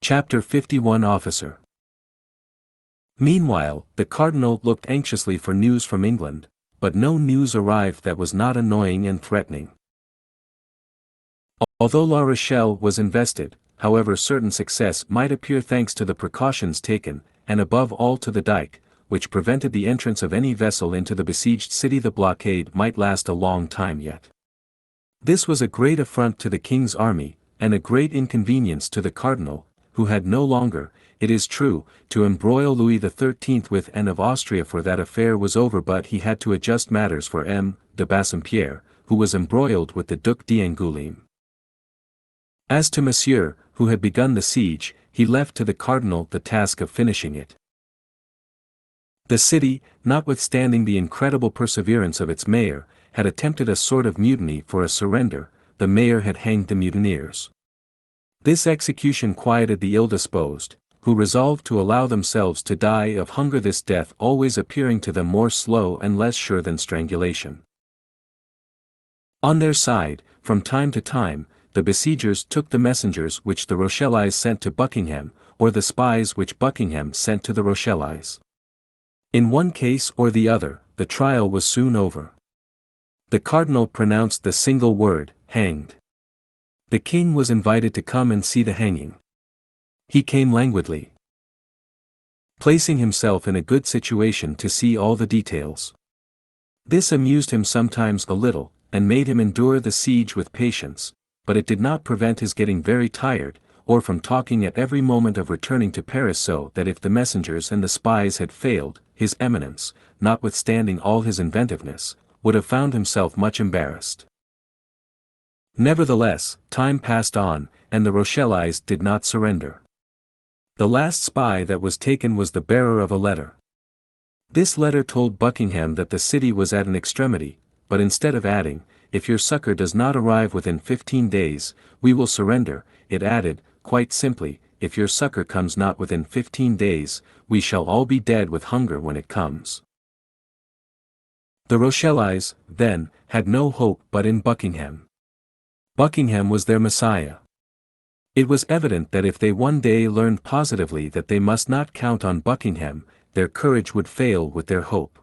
Chapter 51 Officer. Meanwhile, the cardinal looked anxiously for news from England, but no news arrived that was not annoying and threatening. Although La Rochelle was invested, however, certain success might appear thanks to the precautions taken, and above all to the dike, which prevented the entrance of any vessel into the besieged city. The blockade might last a long time yet. This was a great affront to the king's army, and a great inconvenience to the cardinal, who had no longer, it is true, to embroil Louis XIII with Anne of Austria, for that affair was over, but he had to adjust matters for M. de Bassompierre, who was embroiled with the Duc d'Angoulême. As to Monsieur, who had begun the siege, he left to the cardinal the task of finishing it. The city, notwithstanding the incredible perseverance of its mayor, had attempted a sort of mutiny. For a surrender, the mayor had hanged the mutineers. This execution quieted the ill-disposed, who resolved to allow themselves to die of hunger, this death always appearing to them more slow and less sure than strangulation. On their side, from time to time, the besiegers took the messengers which the Rochellais sent to Buckingham, or the spies which Buckingham sent to the Rochellais. In one case or the other, the trial was soon over. The cardinal pronounced the single word, hanged. The king was invited to come and see the hanging. He came languidly, placing himself in a good situation to see all the details. This amused him sometimes a little, and made him endure the siege with patience, but it did not prevent his getting very tired, or from talking at every moment of returning to Paris, so that if the messengers and the spies had failed, his Eminence, notwithstanding all his inventiveness, would have found himself much embarrassed. Nevertheless, time passed on, and the Rochellais did not surrender. The last spy that was taken was the bearer of a letter. This letter told Buckingham that the city was at an extremity, but instead of adding, "If your succor does not arrive within 15 days, we will surrender," it added, quite simply, "If your succor comes not within 15 days, we shall all be dead with hunger when it comes." The Rochellais, then, had no hope but in Buckingham. Buckingham was their Messiah. It was evident that if they one day learned positively that they must not count on Buckingham, their courage would fail with their hope.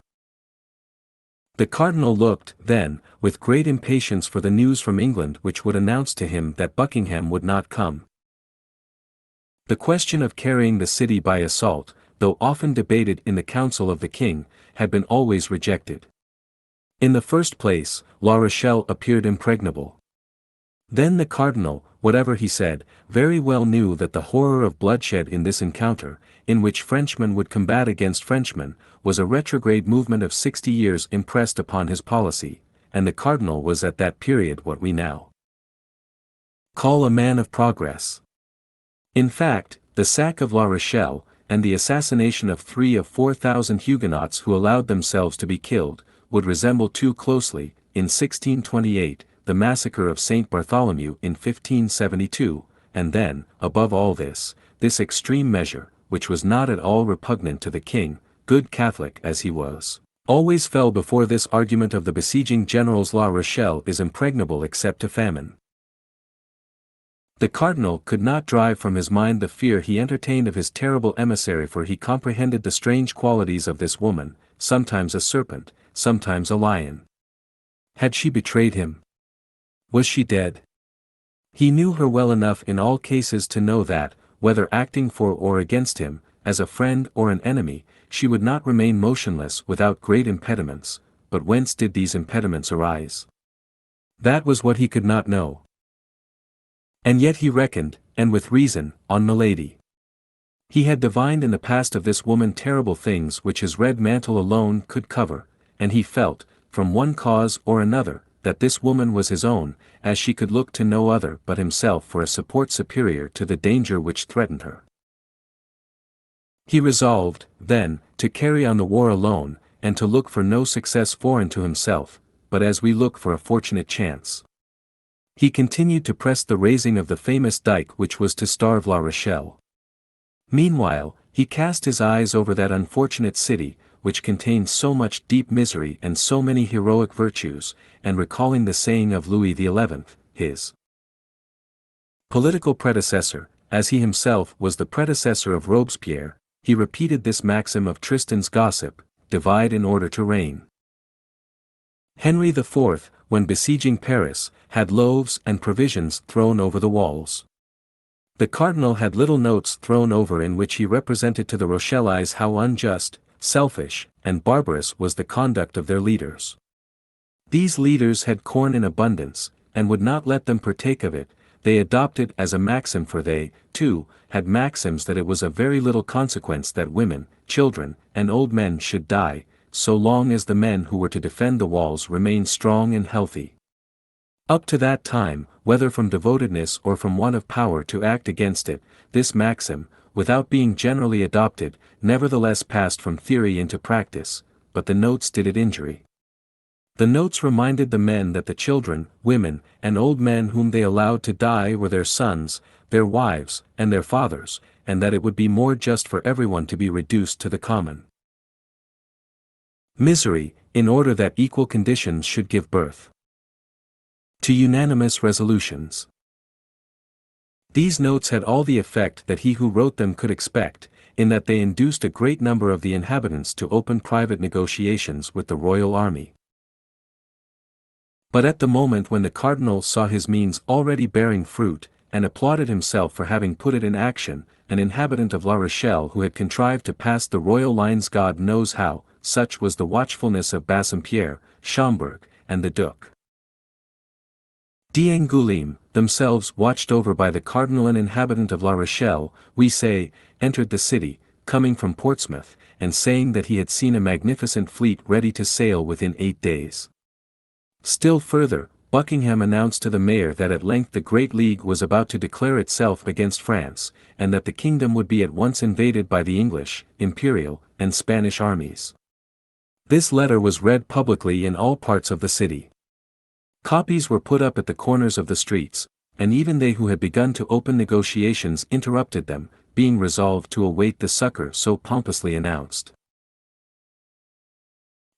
The cardinal looked, then, with great impatience for the news from England which would announce to him that Buckingham would not come. The question of carrying the city by assault, though often debated in the council of the king, had been always rejected. In the first place, La Rochelle appeared impregnable. Then the cardinal, whatever he said, very well knew that the horror of bloodshed in this encounter, in which Frenchmen would combat against Frenchmen, was a retrograde movement of 60 years impressed upon his policy, and the cardinal was at that period what we now call a man of progress. In fact, the sack of La Rochelle, and the assassination of 3 of 4,000 Huguenots who allowed themselves to be killed, would resemble too closely, in 1628, the massacre of St. Bartholomew in 1572, and then, above all this extreme measure, which was not at all repugnant to the king, good Catholic as he was, always fell before this argument of the besieging generals. La Rochelle is impregnable except to famine. The cardinal could not drive from his mind the fear he entertained of his terrible emissary, for he comprehended the strange qualities of this woman, sometimes a serpent, sometimes a lion. Had she betrayed him? Was she dead? He knew her well enough in all cases to know that, whether acting for or against him, as a friend or an enemy, she would not remain motionless without great impediments. But whence did these impediments arise? That was what he could not know. And yet he reckoned, and with reason, on Milady. He had divined in the past of this woman terrible things which his red mantle alone could cover, and he felt, from one cause or another, that this woman was his own, as she could look to no other but himself for a support superior to the danger which threatened her. He resolved, then, to carry on the war alone, and to look for no success foreign to himself, but as we look for a fortunate chance. He continued to press the raising of the famous dike which was to starve La Rochelle. Meanwhile, he cast his eyes over that unfortunate city, which contained so much deep misery and so many heroic virtues, and recalling the saying of Louis XI, his political predecessor, as he himself was the predecessor of Robespierre, he repeated this maxim of Tristan's gossip: divide in order to reign. Henry IV, when besieging Paris, had loaves and provisions thrown over the walls. The cardinal had little notes thrown over in which he represented to the Rochellais how unjust, selfish, and barbarous was the conduct of their leaders. These leaders had corn in abundance, and would not let them partake of it. They adopted as a maxim, for they, too, had maxims, that it was of very little consequence that women, children, and old men should die, so long as the men who were to defend the walls remained strong and healthy. Up to that time, whether from devotedness or from want of power to act against it, this maxim, without being generally adopted, nevertheless passed from theory into practice, but the notes did it injury. The notes reminded the men that the children, women, and old men whom they allowed to die were their sons, their wives, and their fathers, and that it would be more just for everyone to be reduced to the common misery, in order that equal conditions should give birth to unanimous resolutions. These notes had all the effect that he who wrote them could expect, in that they induced a great number of the inhabitants to open private negotiations with the royal army. But at the moment when the cardinal saw his means already bearing fruit, and applauded himself for having put it in action, an inhabitant of La Rochelle who had contrived to pass the royal lines, God knows how, such was the watchfulness of Bassompierre, Schomberg, and the Duc d'Angoulême, themselves watched over by the cardinal. An inhabitant of La Rochelle, we say, entered the city, coming from Portsmouth, and saying that he had seen a magnificent fleet ready to sail within 8 days. Still further, Buckingham announced to the mayor that at length the Great League was about to declare itself against France, and that the kingdom would be at once invaded by the English, Imperial, and Spanish armies. This letter was read publicly in all parts of the city. Copies were put up at the corners of the streets, and even they who had begun to open negotiations interrupted them, being resolved to await the succor so pompously announced.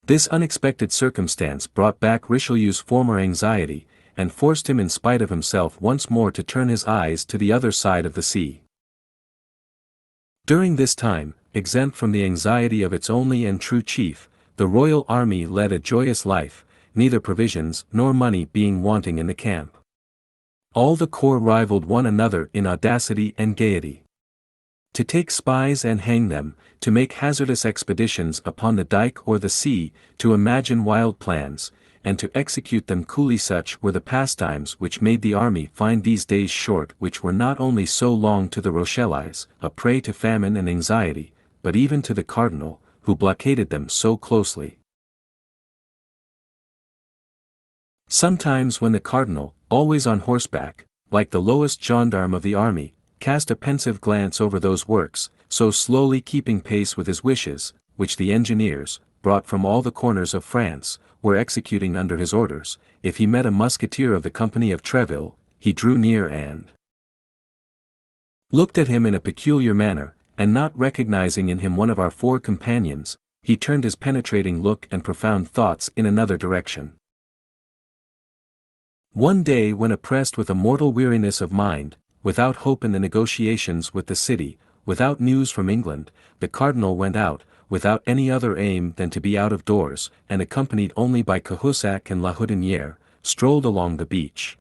This unexpected circumstance brought back Richelieu's former anxiety, and forced him in spite of himself once more to turn his eyes to the other side of the sea. During this time, exempt from the anxiety of its only and true chief, the royal army led a joyous life, neither provisions nor money being wanting in the camp. All the corps rivaled one another in audacity and gaiety. To take spies and hang them, to make hazardous expeditions upon the dike or the sea, to imagine wild plans, and to execute them coolly, such were the pastimes which made the army find these days short, which were not only so long to the Rochellais, a prey to famine and anxiety, but even to the cardinal, who blockaded them so closely. Sometimes when the cardinal, always on horseback, like the lowest gendarme of the army, cast a pensive glance over those works, so slowly keeping pace with his wishes, which the engineers, brought from all the corners of France, were executing under his orders, if he met a musketeer of the company of Treville, he drew near and looked at him in a peculiar manner, and not recognizing in him one of our 4 companions, he turned his penetrating look and profound thoughts in another direction. One day, when oppressed with a mortal weariness of mind, without hope in the negotiations with the city, without news from England, the cardinal went out, without any other aim than to be out of doors, and accompanied only by Cahusac and La Houdinière, strolled along the beach.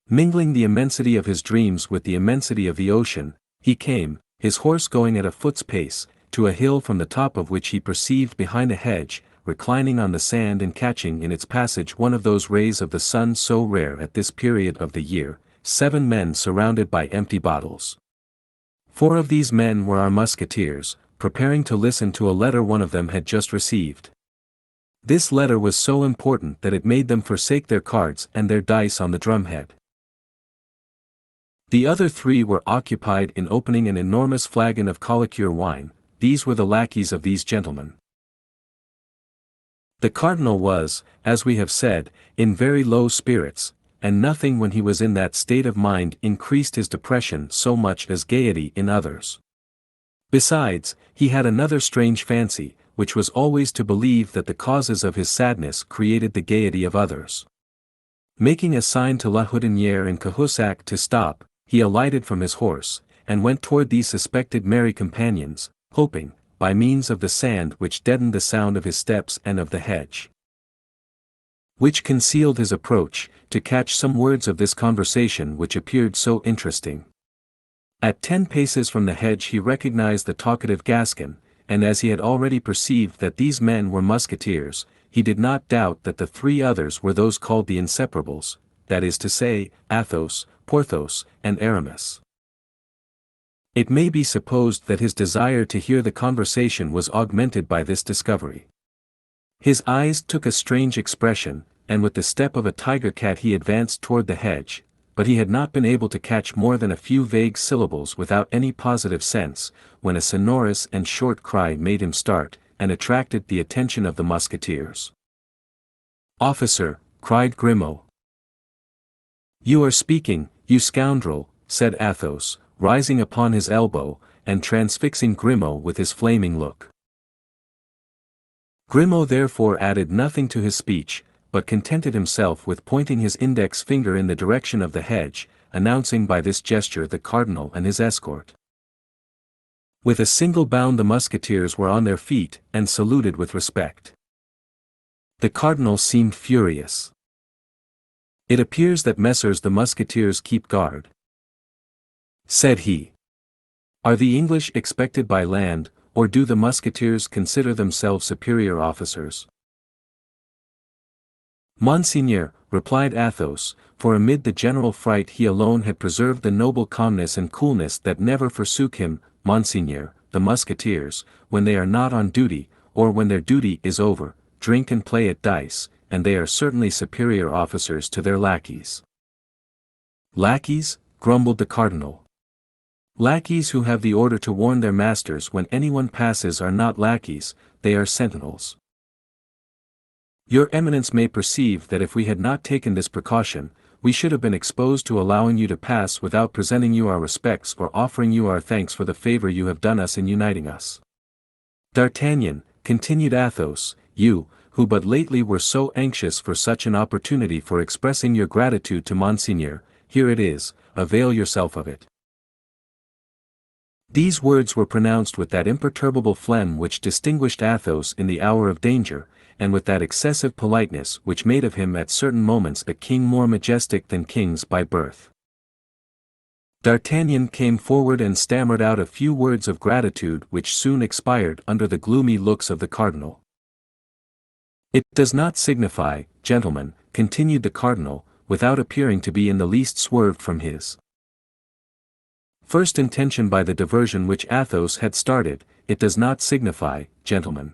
Mingling the immensity of his dreams with the immensity of the ocean, he came, his horse going at a foot's pace, to a hill from the top of which he perceived behind a hedge, reclining on the sand and catching in its passage one of those rays of the sun so rare at this period of the year, 7 men surrounded by empty bottles. 4 of these men were our musketeers, preparing to listen to a letter one of them had just received. This letter was so important that it made them forsake their cards and their dice on the drumhead. The other 3 were occupied in opening an enormous flagon of collicure wine. These were the lackeys of these gentlemen. The cardinal was, as we have said, in very low spirits, and nothing when he was in that state of mind increased his depression so much as gaiety in others. Besides, he had another strange fancy, which was always to believe that the causes of his sadness created the gaiety of others. Making a sign to La Houdinière and Cahusac to stop, he alighted from his horse, and went toward these suspected merry companions, hoping, by means of the sand which deadened the sound of his steps and of the hedge which concealed his approach, to catch some words of this conversation which appeared so interesting. At 10 paces from the hedge he recognized the talkative Gascon, and as he had already perceived that these men were musketeers, he did not doubt that the 3 others were those called the inseparables, that is to say, Athos, Porthos, and Aramis. It may be supposed that his desire to hear the conversation was augmented by this discovery. His eyes took a strange expression, and with the step of a tiger cat he advanced toward the hedge, but he had not been able to catch more than a few vague syllables without any positive sense, when a sonorous and short cry made him start, and attracted the attention of the musketeers. "Officer," cried Grimaud. "You are speaking, you scoundrel," said Athos, rising upon his elbow, and transfixing Grimaud with his flaming look. Grimaud therefore added nothing to his speech, but contented himself with pointing his index finger in the direction of the hedge, announcing by this gesture the cardinal and his escort. With a single bound the musketeers were on their feet, and saluted with respect. The cardinal seemed furious. "It appears that Messrs the musketeers keep guard," said he. "Are the English expected by land, or do the musketeers consider themselves superior officers?" "Monseigneur," replied Athos, for amid the general fright he alone had preserved the noble calmness and coolness that never forsook him, "Monseigneur, the musketeers, when they are not on duty, or when their duty is over, drink and play at dice, and they are certainly superior officers to their lackeys." "Lackeys?" grumbled the cardinal. "Lackeys who have the order to warn their masters when anyone passes are not lackeys, they are sentinels. Your Eminence may perceive that if we had not taken this precaution, we should have been exposed to allowing you to pass without presenting you our respects or offering you our thanks for the favor you have done us in uniting us. D'Artagnan," continued Athos, "you, who but lately were so anxious for such an opportunity for expressing your gratitude to Monseigneur, here it is, avail yourself of it." These words were pronounced with that imperturbable phlegm which distinguished Athos in the hour of danger, and with that excessive politeness which made of him at certain moments a king more majestic than kings by birth. D'Artagnan came forward and stammered out a few words of gratitude which soon expired under the gloomy looks of the cardinal. "It does not signify, gentlemen," continued the cardinal, without appearing to be in the least swerved from his first intention by the diversion which Athos had started, "it does not signify, gentlemen.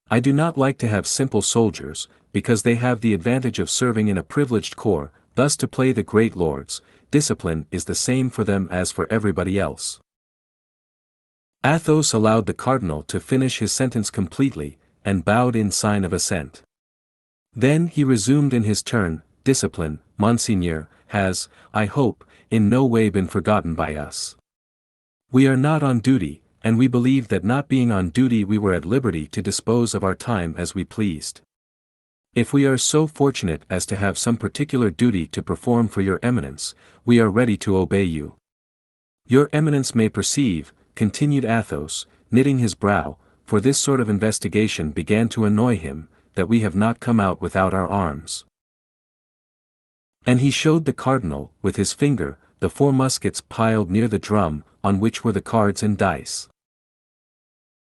I do not like to have simple soldiers, because they have the advantage of serving in a privileged corps, thus to play the great lords. Discipline is the same for them as for everybody else." Athos allowed the cardinal to finish his sentence completely, and bowed in sign of assent. Then he resumed in his turn, "Discipline, Monseigneur, has, I hope, in no way been forgotten by us. We are not on duty, and we believe that not being on duty we were at liberty to dispose of our time as we pleased. If we are so fortunate as to have some particular duty to perform for your Eminence, we are ready to obey you. Your Eminence may perceive," continued Athos, knitting his brow, for this sort of investigation began to annoy him, "that we have not come out without our arms." And he showed the cardinal, with his finger, the 4 muskets piled near the drum, on which were the cards and dice.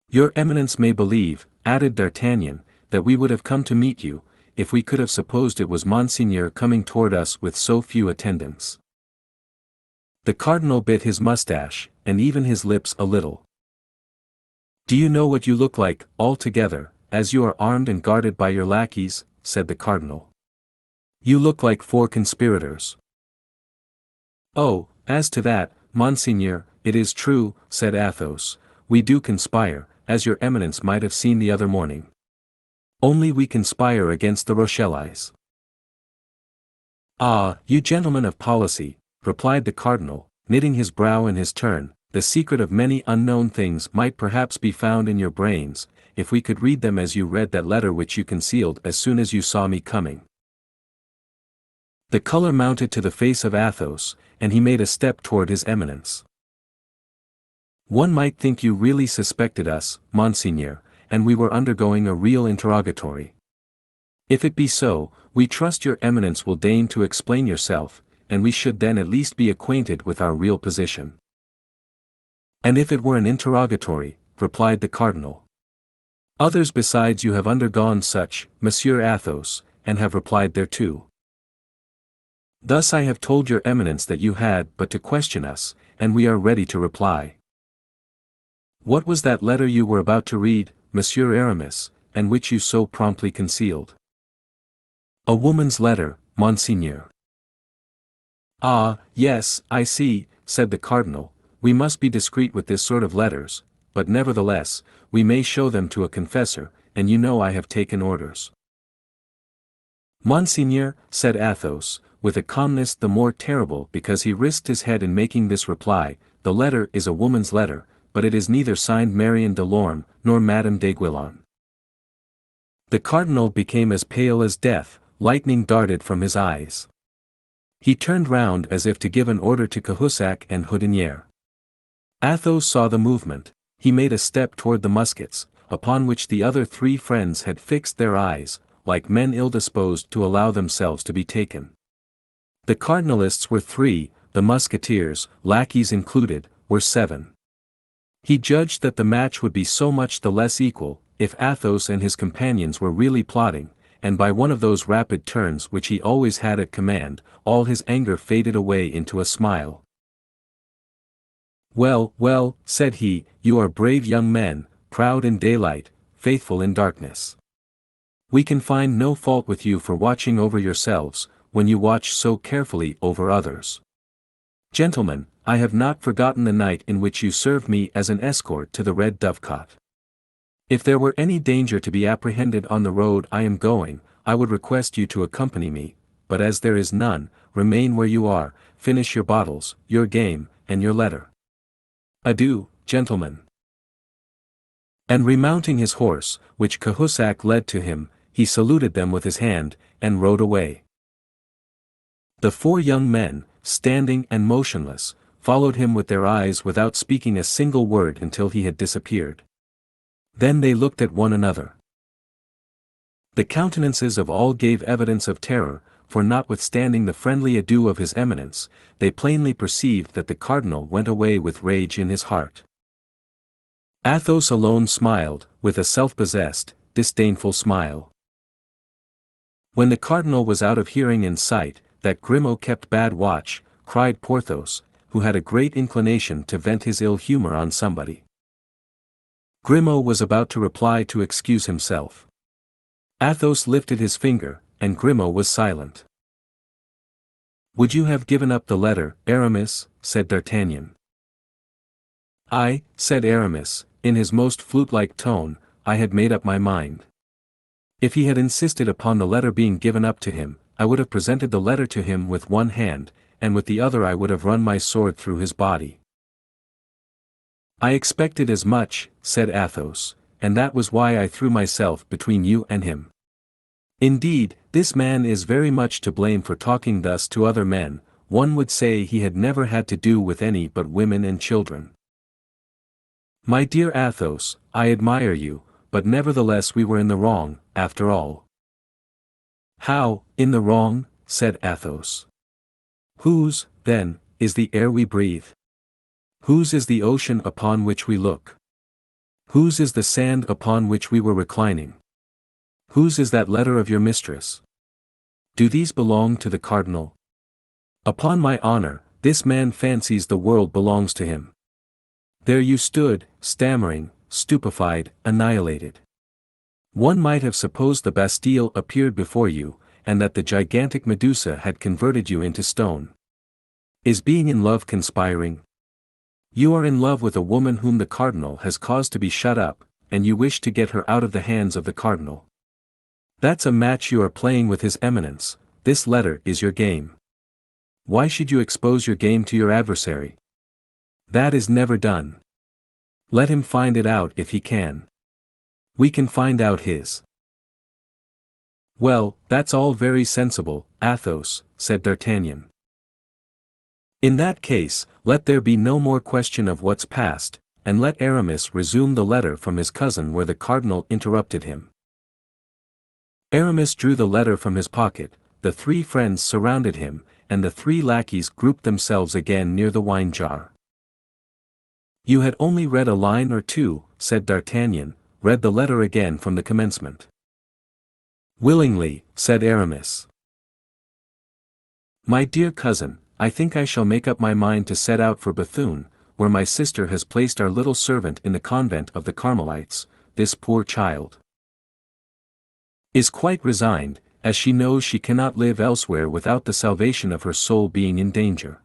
"Your Eminence may believe," added D'Artagnan, "that we would have come to meet you, if we could have supposed it was Monseigneur coming toward us with so few attendants." The cardinal bit his mustache, and even his lips a little. "Do you know what you look like, altogether, as you are armed and guarded by your lackeys?" said the cardinal. "You look like 4 conspirators." "Oh, as to that, Monseigneur, it is true," said Athos, "we do conspire, as your Eminence might have seen the other morning. Only we conspire against the Rochellais." "Ah, you gentlemen of policy," replied the cardinal, knitting his brow in his turn, "the secret of many unknown things might perhaps be found in your brains, if we could read them as you read that letter which you concealed as soon as you saw me coming." The color mounted to the face of Athos, and he made a step toward his eminence. One might think you really suspected us, Monseigneur, and we were undergoing a real interrogatory. If it be so, we trust your eminence will deign to explain yourself, and we should then at least be acquainted with our real position. And if it were an interrogatory, replied the cardinal. Others besides you have undergone such, Monsieur Athos, and have replied thereto. Thus I have told your eminence that you had but to question us, and we are ready to reply. What was that letter you were about to read, Monsieur Aramis, and which you so promptly concealed? A woman's letter, Monseigneur. Ah, yes, I see, said the cardinal, we must be discreet with this sort of letters, but nevertheless, we may show them to a confessor, and you know I have taken orders. Monseigneur, said Athos, with a calmness the more terrible because he risked his head in making this reply, the letter is a woman's letter, but it is neither signed Marion de Lorme, nor Madame d'Aiguillon. The cardinal became as pale as death, lightning darted from his eyes. He turned round as if to give an order to Cahusac and Houdinière. Athos saw the movement, he made a step toward the muskets, upon which the other three friends had fixed their eyes, like men ill-disposed to allow themselves to be taken. The cardinalists were 3, the musketeers, lackeys included, were 7. He judged that the match would be so much the less equal, if Athos and his companions were really plotting, and by one of those rapid turns which he always had at command, all his anger faded away into a smile. Well, well, said he, you are brave young men, proud in daylight, faithful in darkness. We can find no fault with you for watching over yourselves, when you watch so carefully over others. Gentlemen, I have not forgotten the night in which you served me as an escort to the Red Dovecot. If there were any danger to be apprehended on the road I am going, I would request you to accompany me, but as there is none, remain where you are, finish your bottles, your game, and your letter. Adieu, gentlemen. And remounting his horse, which Cahusac led to him, he saluted them with his hand, and rode away. The 4 young men, standing and motionless, followed him with their eyes without speaking a single word until he had disappeared. Then they looked at one another. The countenances of all gave evidence of terror, for notwithstanding the friendly adieu of his eminence, they plainly perceived that the cardinal went away with rage in his heart. Athos alone smiled, with a self-possessed, disdainful smile. When the cardinal was out of hearing and sight, that Grimaud kept bad watch, cried Porthos, who had a great inclination to vent his ill humor on somebody. Grimaud was about to reply to excuse himself. Athos lifted his finger, and Grimaud was silent. Would you have given up the letter, Aramis? Said D'Artagnan. I, said Aramis, in his most flute-like tone, I had made up my mind. If he had insisted upon the letter being given up to him, I would have presented the letter to him with one hand, and with the other I would have run my sword through his body. I expected as much, said Athos, and that was why I threw myself between you and him. Indeed, this man is very much to blame for talking thus to other men, one would say he had never had to do with any but women and children. My dear Athos, I admire you, but nevertheless we were in the wrong, after all. How, in the wrong? Said Athos. Whose, then, is the air we breathe? Whose is the ocean upon which we look? Whose is the sand upon which we were reclining? Whose is that letter of your mistress? Do these belong to the cardinal? Upon my honor, this man fancies the world belongs to him. There you stood, stammering, stupefied, annihilated. One might have supposed the Bastille appeared before you, and that the gigantic Medusa had converted you into stone. Is being in love conspiring? You are in love with a woman whom the cardinal has caused to be shut up, and you wish to get her out of the hands of the cardinal. That's a match you are playing with his eminence, this letter is your game. Why should you expose your game to your adversary? That is never done. Let him find it out if he can. We can find out his. Well, that's all very sensible, Athos, said D'Artagnan. In that case, let there be no more question of what's past, and let Aramis resume the letter from his cousin where the cardinal interrupted him. Aramis drew the letter from his pocket, the three friends surrounded him, and the three lackeys grouped themselves again near the wine jar. You had only read a line or two, said D'Artagnan, read the letter again from the commencement. Willingly, said Aramis. My dear cousin, I think I shall make up my mind to set out for Bethune, where my sister has placed our little servant in the convent of the Carmelites. This poor child is quite resigned, as she knows she cannot live elsewhere without the salvation of her soul being in danger.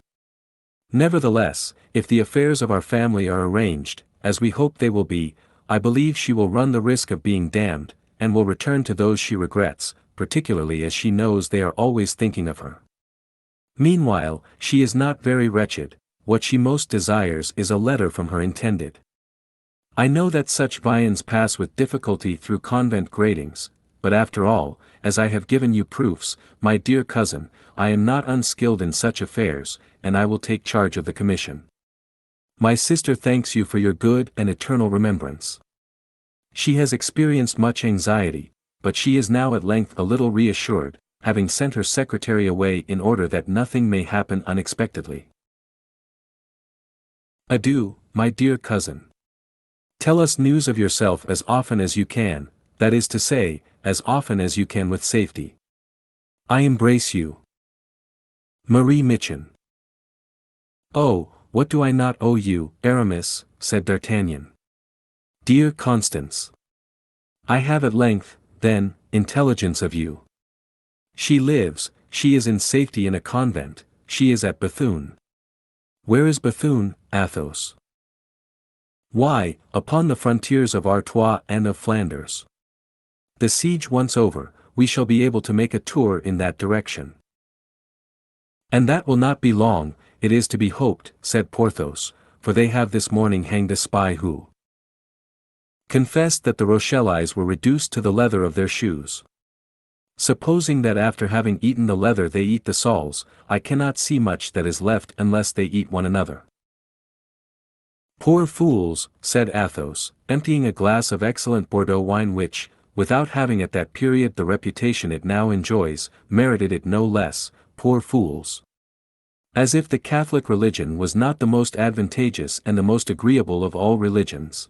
Nevertheless, if the affairs of our family are arranged, as we hope they will be, I believe she will run the risk of being damned, and will return to those she regrets, particularly as she knows they are always thinking of her. Meanwhile, she is not very wretched. What she most desires is a letter from her intended. I know that such viands pass with difficulty through convent gratings, but after all, as I have given you proofs, my dear cousin, I am not unskilled in such affairs, and I will take charge of the commission. My sister thanks you for your good and eternal remembrance. She has experienced much anxiety, but she is now at length a little reassured, having sent her secretary away in order that nothing may happen unexpectedly. Adieu, my dear cousin. Tell us news of yourself as often as you can, that is to say, as often as you can with safety. I embrace you. Marie Michon. Oh, what do I not owe you, Aramis, said D'Artagnan. Dear Constance. I have at length, then, intelligence of you. She lives, she is in safety in a convent, she is at Bethune. Where is Bethune, Athos? Why, upon the frontiers of Artois and of Flanders. The siege once over, we shall be able to make a tour in that direction. And that will not be long, it is to be hoped, said Porthos, for they have this morning hanged a spy who confessed that the Rochellais were reduced to the leather of their shoes. Supposing that after having eaten the leather they eat the soles, I cannot see much that is left unless they eat one another. Poor fools, said Athos, emptying a glass of excellent Bordeaux wine which, without having at that period the reputation it now enjoys, merited it no less. Poor fools. As if the Catholic religion was not the most advantageous and the most agreeable of all religions.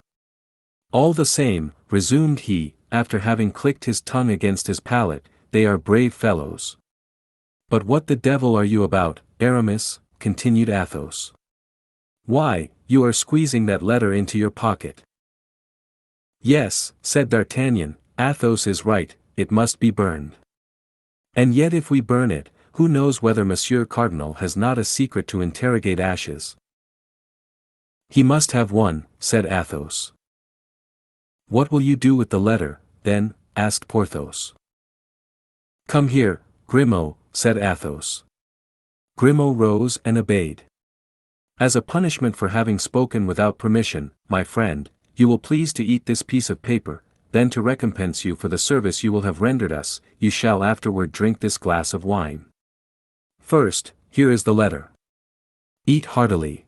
All the same, resumed he, after having clicked his tongue against his palate, they are brave fellows. But what the devil are you about, Aramis? Continued Athos. Why, you are squeezing that letter into your pocket. Yes, said D'Artagnan, Athos is right, it must be burned. And yet if we burn it, who knows whether Monsieur Cardinal has not a secret to interrogate ashes? He must have one, said Athos. What will you do with the letter, then? Asked Porthos. Come here, Grimaud, said Athos. Grimaud rose and obeyed. As a punishment for having spoken without permission, my friend, you will please to eat this piece of paper, then to recompense you for the service you will have rendered us, you shall afterward drink this glass of wine. First, here is the letter. Eat heartily.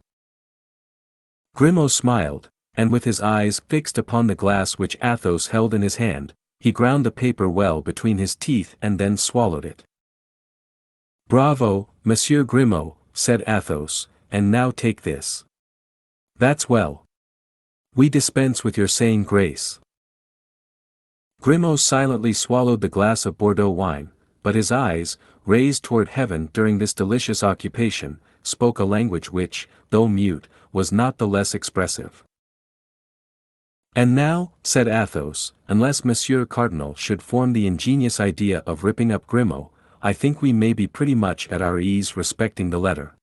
Grimaud smiled, and with his eyes fixed upon the glass which Athos held in his hand, he ground the paper well between his teeth and then swallowed it. Bravo, Monsieur Grimaud, said Athos, and now take this. That's well. We dispense with your saying grace. Grimaud silently swallowed the glass of Bordeaux wine, but his eyes, raised toward heaven during this delicious occupation, spoke a language which, though mute, was not the less expressive. And now, said Athos, unless Monsieur Cardinal should form the ingenious idea of ripping up Grimaud, I think we may be pretty much at our ease respecting the letter.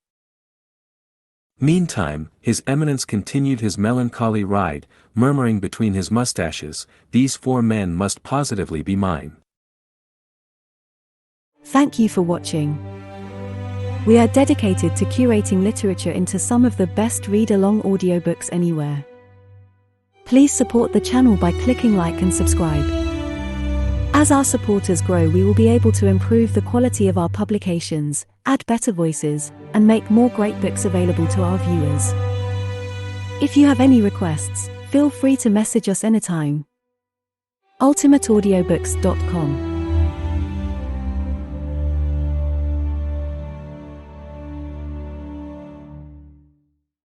Meantime, his Eminence continued his melancholy ride, murmuring between his mustaches, these 4 men must positively be mine. Thank you for watching. We are dedicated to curating literature into some of the best read-along audiobooks anywhere. Please support the channel by clicking like and subscribe. As our supporters grow, we will be able to improve the quality of our publications, add better voices, and make more great books available to our viewers. If you have any requests, feel free to message us anytime. ultimateaudiobooks.com